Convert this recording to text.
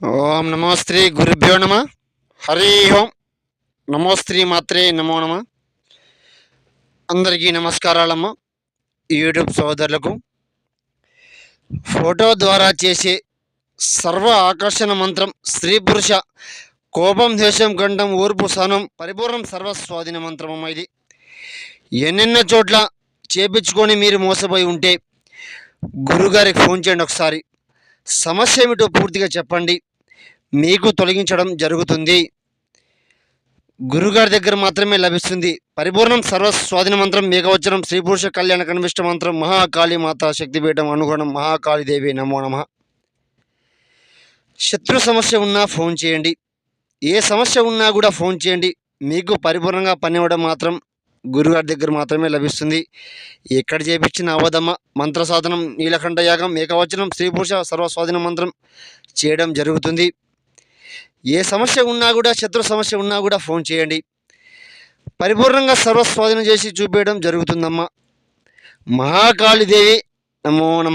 ఓం నమో శ్రీ గురుభ్యో నమ. హరి ఓం. నమో శ్రీ మాత్రే నమో నమ. అందరికీ నమస్కారాలమ్మ. యూట్యూబ్ సోదరులకు ఫోటో ద్వారా చేసే సర్వ ఆకర్షణ మంత్రం స్త్రీ పురుష కోపం దేశం గండం ఓర్పు సహనం పరిపూర్ణం సర్వ స్వాధీన మంత్రమమ్మ. ఇది ఎన్నెన్నో చోట్ల చేపించుకొని మీరు మోసపోయి ఉంటే గురుగారికి ఫోన్ చేయండి. ఒకసారి సమస్య ఏమిటో పూర్తిగా చెప్పండి, మీకు తొలగించడం జరుగుతుంది. గురుగారి దగ్గర మాత్రమే లభిస్తుంది. పరిపూర్ణం సర్వ స్వాధీన మంత్రం మేఘవచనం శ్రీ పురుష కళ్యాణ కనిష్ట మంత్రం మహాకాళీ మాత శక్తిపీఠం అనుగుణం మహాకాళీదేవి నమో నమ. శత్రు సమస్య ఉన్నా ఫోన్ చేయండి, ఏ సమస్య ఉన్నా కూడా ఫోన్ చేయండి. మీకు పరిపూర్ణంగా పనివ్వడం మాత్రం గురుగారి దగ్గర మాత్రమే లభిస్తుంది. ఎక్కడ చేపించిన అవధమ్మ. మంత్ర సాధనం నీలకంఠ యాగం ఏకవచనం స్త్రీ పురుష సర్వస్వాధీన మంత్రం చేయడం జరుగుతుంది. ఏ సమస్య ఉన్నా కూడా శత్రు సమస్య ఉన్నా కూడా ఫోన్ చేయండి, పరిపూర్ణంగా సర్వస్వాధీనం చేసి చూపేయడం జరుగుతుందమ్మా. మహాకాళీదేవి నమో నమ.